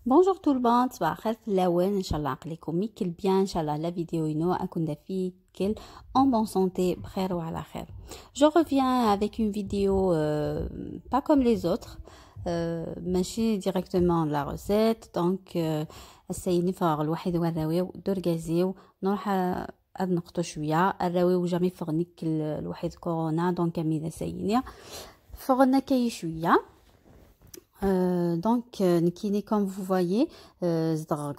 Bonjour tout le monde, صباح الخير في اللون ان شاء الله عقلكم ميكل بيان ان شاء الله لا فيديو ينو اكون دافيكل en bonne santé بخير وعلى خير. Je reviens avec une vidéo pas comme les autres, ماشي directement la recette. donc السيني فراغ الواحد والراويو دركازيو نروح نقطو شويه الراويو جامي فغنيك الواحد كورونا دونك ميدا سيني فغنا كاي شويه. Donc Nikini, comme vous voyez,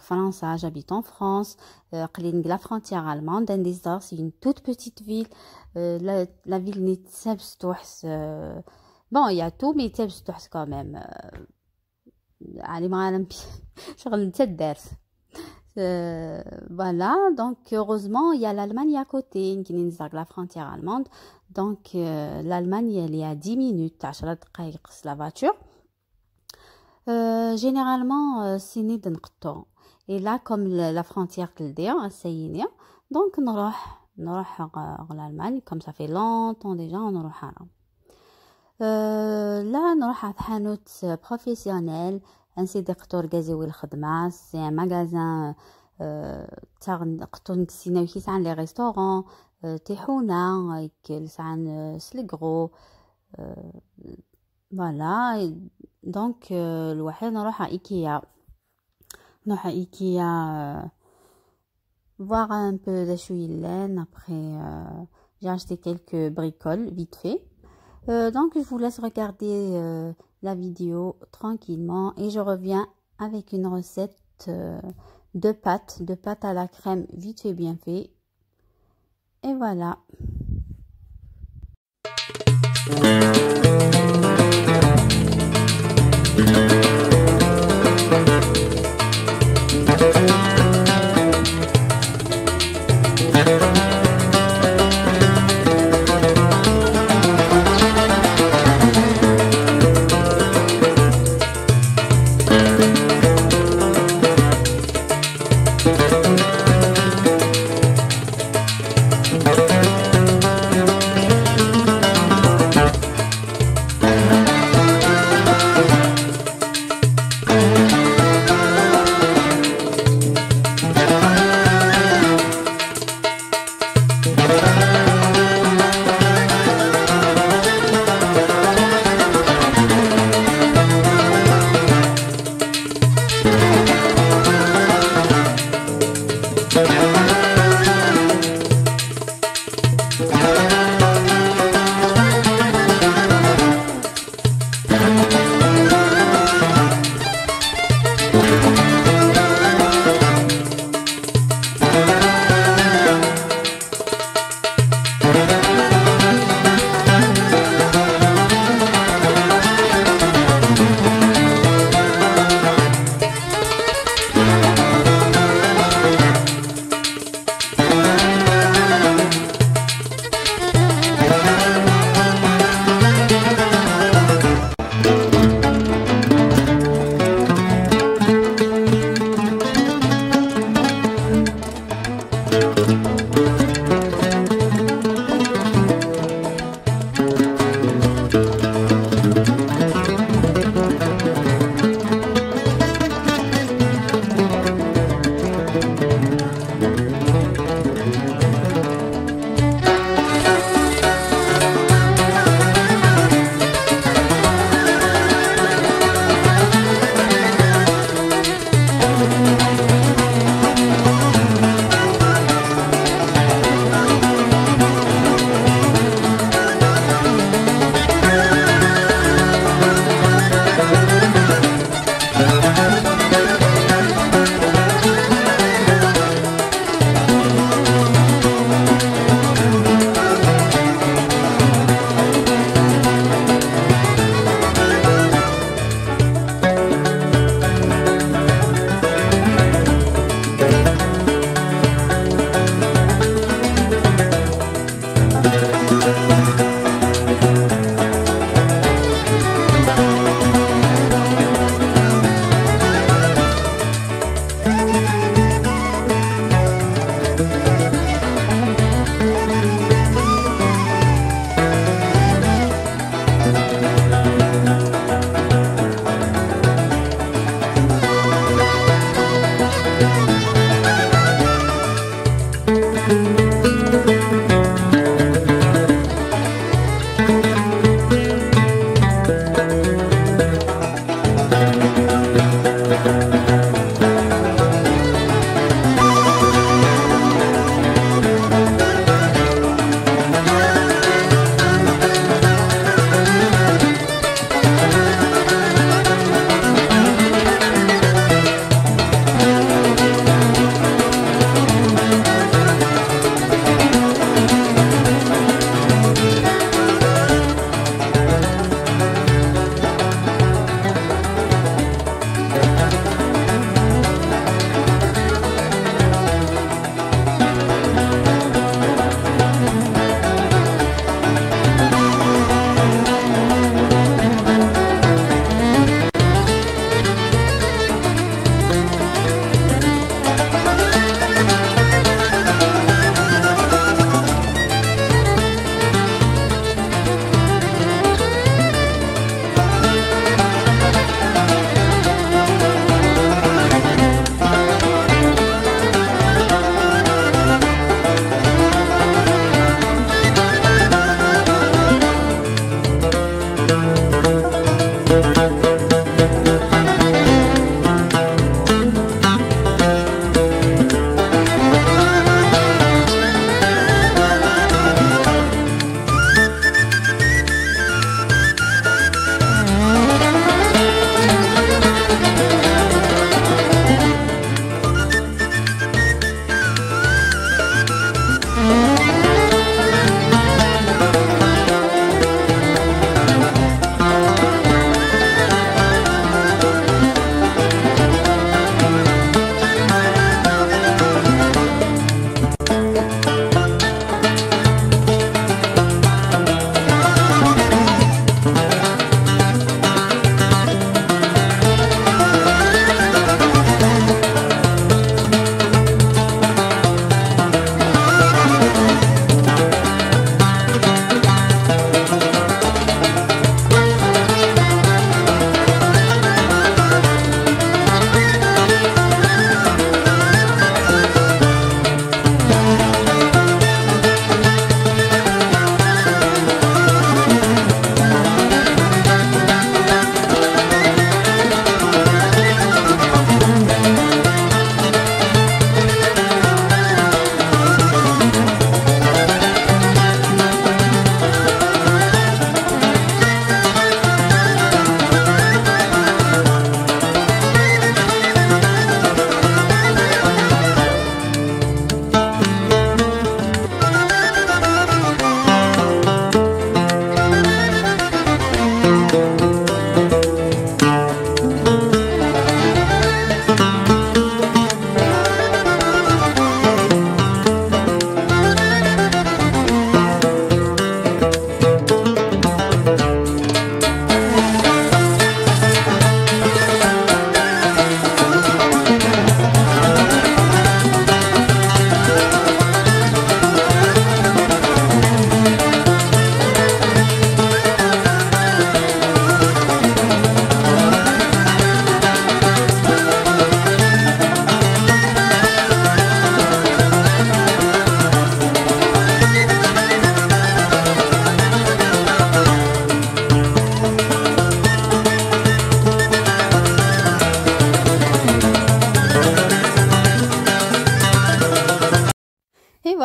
France, j'habite en France, la frontière allemande, c'est une toute petite ville. La ville n'est pas bon, il y a tout, mais c'est quand même. Voilà, donc heureusement, il y a l'Allemagne à côté, la frontière allemande. Donc l'Allemagne, elle est à 10 minutes, à la voiture. Généralement c'est نيد نقطو et là comme la frontière كلديا سينيا donc نروح l'Allemagne comme ça fait longtemps déjà نروح هنا là نروح على حانوت professionnel نسيدي قطو ركازيوي الخدمه سي ماغازان تاع نقطو نكسيناو كي ساعه لي ريستورون تيحونه كل ساعه سلغرو voilà. Donc الواحد نروح ايكيا voir un peu de chouillen. Après j'ai acheté quelques bricoles vite fait. Donc je vous laisse regarder la vidéo tranquillement et je reviens avec une recette de pâtes à la crème vite fait bien fait. Et voilà.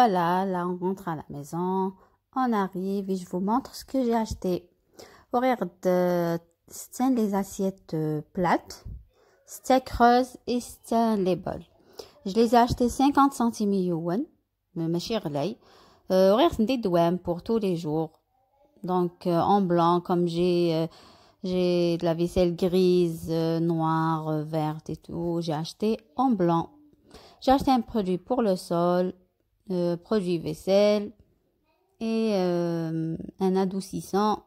voilà, là on rentre à la maison, on arrive et je vous montre ce que j'ai acheté. Regarde, c'est les assiettes plates, c'est creuses et c'est les bols. Je les ai achetés 50 centimes yuan, mais ماشي غلاي. Regarde, des douanes pour tous les jours. Donc en blanc, comme j'ai de la vaisselle grise, noire, verte et tout, j'ai acheté en blanc. J'ai acheté un produit pour le sol, produit vaisselle et un adoucissant.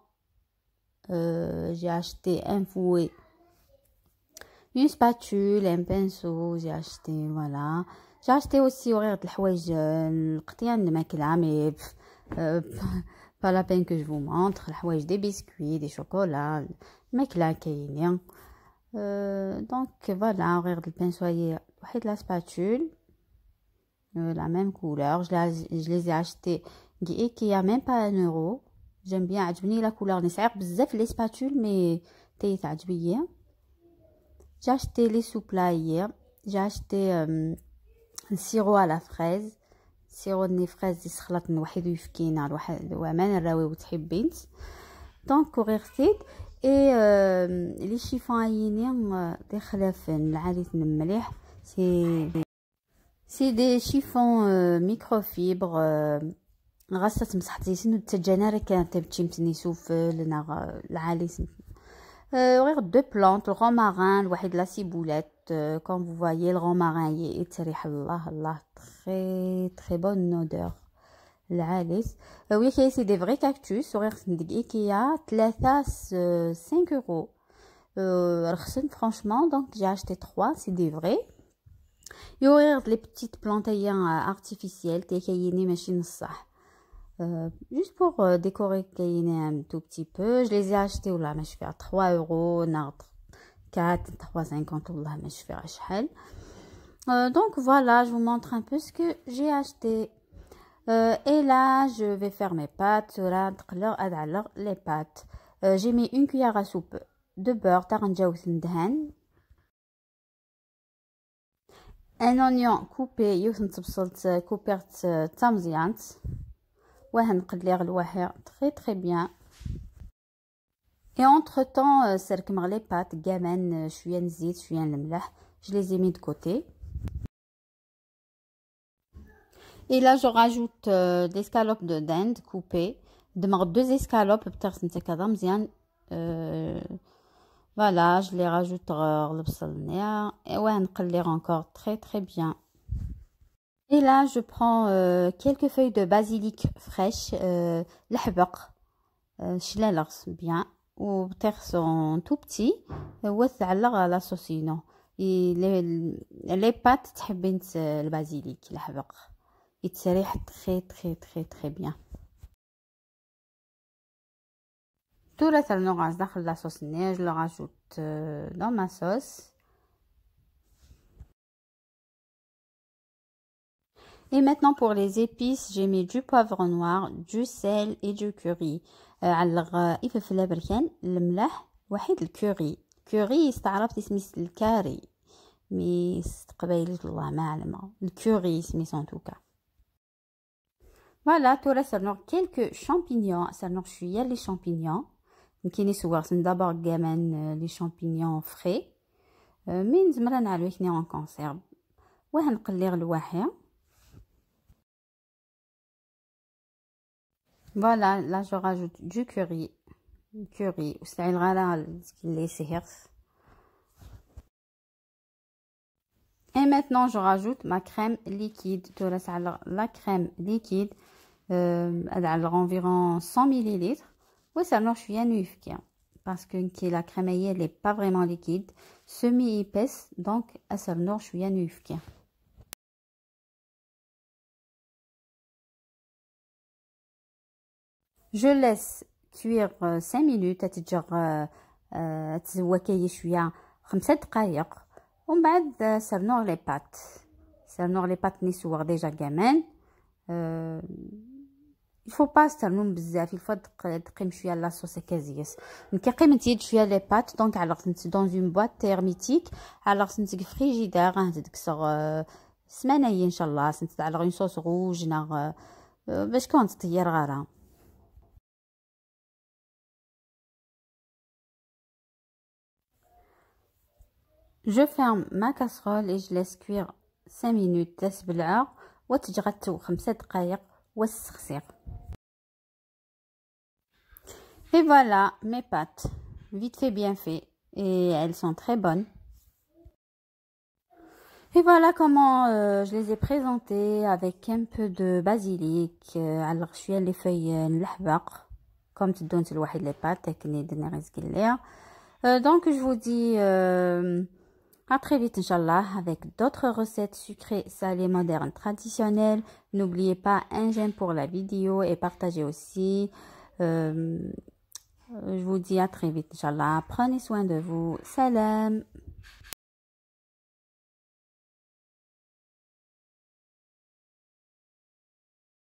J'ai acheté un fouet, une spatule, un pinceau. J'ai acheté, voilà. J'ai acheté aussi وريغ الحوايج القطيان الماكلة mais pas la peine que je vous montre. الحوايج des biscuits, des chocolats, الماكلة كاينين. Donc voilà, وريغ البنسوية واحد la spatule, la même couleur. Je les ai achetés دي IKEA, même pas 1 euro. J'aime bien, عجبني la couleur. نسعر بزاف les spatules mais تاهي تعجبية. J'ai acheté les souples hier. J'ai acheté un sirop à la fraise. sirop de fraise يسخلط من واحد ويفكينا الواحد وما نراوي وتحبين. دونك وريغتيت اي لي شيفونيين دي خلافن العاليت مليح. سي دي شيفون ميكروفيبر غاسه تمسح زيتون التجانه راه كانت تمشي متنيسوف لنا العاليت. Regarde deux plantes, le romarin, الواحد la ciboulette, comme vous voyez le romarin يتريح الله très très bonne odeur العاليس. Oui, c'est des vrais cactus. Regarde ندق IKEA 5 euros. رخصن franchement, donc j'ai acheté 3, c'est des vrais. Et regarde les petites plantes artificielles كاينين ماشي نصح. Juste pour décorer un tout petit peu. Je les ai achetés là, mais je fais à 3 euros, 4, 3,50 là, mais je fais à chahal. Donc voilà, je vous montre un peu ce que j'ai acheté. Et là, je vais faire mes pâtes. Là, les pâtes. J'ai mis une cuillère à soupe de beurre, un oignon coupé, coupé tamziant. وهنقليغ الواحد très très bien. Et entre temps سركمغ les pâtes كمان شويه نزيد شويه الملح. Je les ai mis de côté. Et là je rajoute des escalopes de dinde coupées. دمغ 2 escalopes بتغسل نتا كذا مزيان. Voilà, je les rajoute البصل نيا et وهنقليغ encore très très bien. Et là, je prends quelques feuilles de basilic fraîches, l'habaq, شلالغ bien, ou peut-être sont tout petits, وثعلغ à la saucino. Et les pâtes تحبين البازيليك الحبق يتسريح très très très très bien. Tout le ترنوغاز داخل la sauce, je le rajoute dans ma sauce. Et maintenant pour les épices, j'ai mis du poivre noir, du sel et du curry. علق يفلفل بركان الملح واحد الكوري. كوري استعرفت اسمي الكاري مي قبيلة والله ما علمها. الكوري اسمي en tout cas. Voilà, tout reste alors quelques champignons. سرنوغ شوية les champignons. كاينين سوارسن d'abord كمان les champignons frais. من زمرا نعلو كني en conserve. وهنقليغ الواحد. Voilà, là je rajoute du curry. Et maintenant je rajoute ma crème liquide. La crème liquide environ 100 ml. Oui, ça marche bien parce que la crème elle n'est pas vraiment liquide, semi épaisse, donc ça marche bien. Je laisse cuire 5 minutes تزوكي شويه 5 دقائق ومن بعد سرنوغ لي بات نسوغ ديجا كمان. il faut pas سرنوم بزاف, il faut تقيم شويه لاصوص كازيس نكيقيم نتيد شويه لي بات. دونك على خصني dans une boîte hermétique, alors خصني فريجيدير غندكسر سمانه ان شاء الله سنت على غين صوص روج نغ باش كنت تطير غارة. Je ferme ma casserole et je laisse cuire 5 minutes تسبلعة وتجغدتو 5 دقائق والسخسيق. Et voilà mes pâtes, vite fait bien fait, et elles sont très bonnes. Et voilà comment je les ai présentées avec un peu de basilic. Alors شويه les feuilles الحبق comme تدون الواحد les pâtes كني درنا غير زقليها. Donc je vous dis à très vite Inch'Allah avec d'autres recettes sucrées, salées, modernes, traditionnelles. N'oubliez pas un j'aime pour la vidéo et partagez aussi. Je vous dis à très vite Inch'Allah. Prenez soin de vous. Salam.